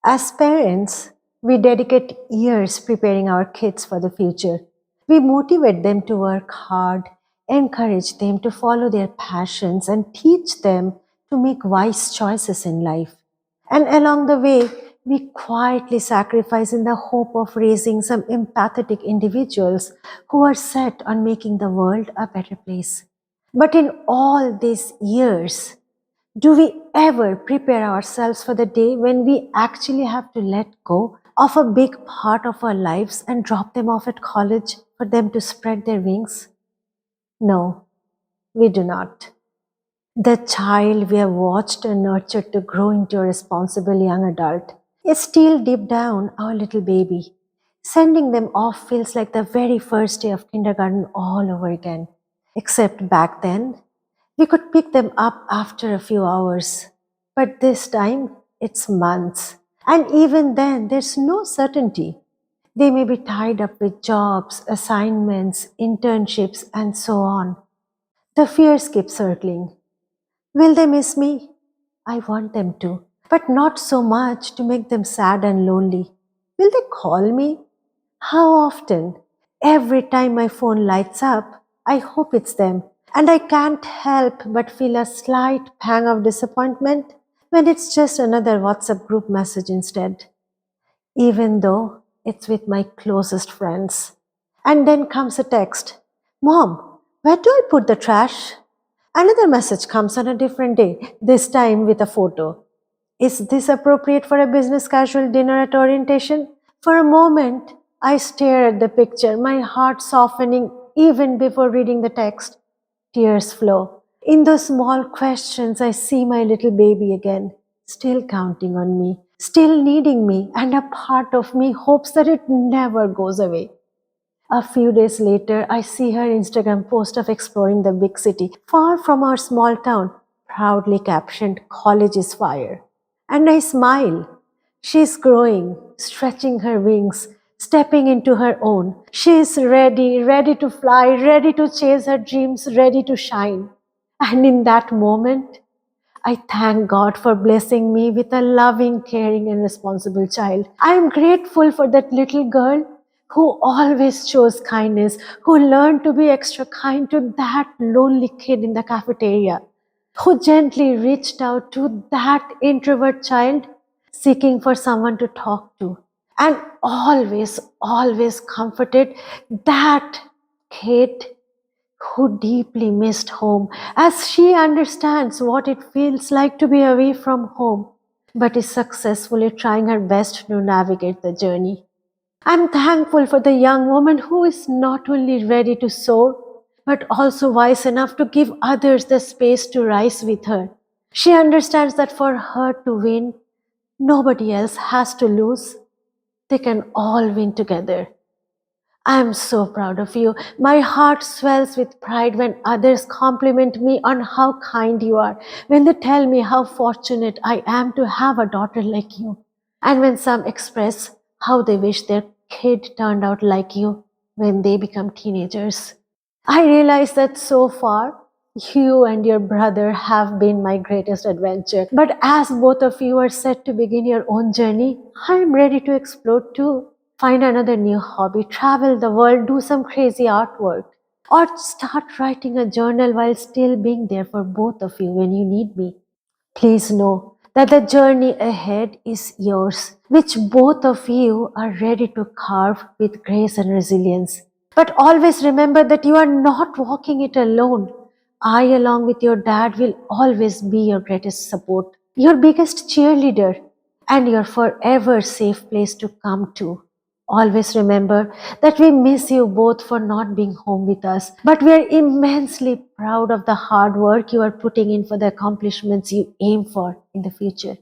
As parents, we dedicate years preparing our kids for the future. We motivate them to work hard, encourage them to follow their passions, and teach them to make wise choices in life. And along the way, we quietly sacrifice in the hope of raising some empathetic individuals who are set on making the world a better place. But in all these years, do we ever prepare ourselves for the day when we actually have to let go of a big part of our lives and drop them off at college for them to spread their wings? No, we do not. The child we have watched and nurtured to grow into a responsible young adult is still deep down our little baby. Sending them off feels like the very first day of kindergarten all over again. Except back then, we could pick them up after a few hours. But this time, it's months. And even then, there's no certainty. They may be tied up with jobs, assignments, internships, and so on. The fears keep circling. Will they miss me? I want them to, but not so much to make them sad and lonely. Will they call me? How often? Every time my phone lights up, I hope it's them. And I can't help but feel a slight pang of disappointment when it's just another WhatsApp group message instead, even though it's with my closest friends. And then comes a text: Mom, where do I put the trash? Another message comes on a different day, this time with a photo. Is this appropriate for a business casual dinner at orientation? For a moment, I stare at the picture, my heart softening even before reading the text. Tears flow. In those small questions, I see my little baby again, still counting on me, still needing me, and a part of me hopes that it never goes away. A few days later, I see her Instagram post of exploring the big city, far from our small town, proudly captioned, "College is fire." And I smile. She's growing, stretching her wings, stepping into her own. She's ready, ready to fly, ready to chase her dreams, ready to shine. And in that moment, I thank God for blessing me with a loving, caring, and responsible child. I am grateful for that little girl who always chose kindness, who learned to be extra kind to that lonely kid in the cafeteria, who gently reached out to that introvert child seeking for someone to talk to, and always, always comforted that kid who deeply missed home, as she understands what it feels like to be away from home, but is successfully trying her best to navigate the journey. I'm thankful for the young woman who is not only ready to soar, but also wise enough to give others the space to rise with her. She understands that for her to win, nobody else has to lose. They can all win together. I am so proud of you. My heart swells with pride when others compliment me on how kind you are, when they tell me how fortunate I am to have a daughter like you, and when some express how they wish their kid turned out like you when they become teenagers. I realize that so far, you and your brother have been my greatest adventure. But as both of you are set to begin your own journey, I am ready to explore too. Find another new hobby, travel the world, do some crazy artwork, or start writing a journal while still being there for both of you when you need me. Please know that the journey ahead is yours, which both of you are ready to carve with grace and resilience. But always remember that you are not walking it alone. I, along with your dad, will always be your greatest support, your biggest cheerleader, and your forever safe place to come to. Always remember that we miss you both for not being home with us, but we are immensely proud of the hard work you are putting in for the accomplishments you aim for in the future.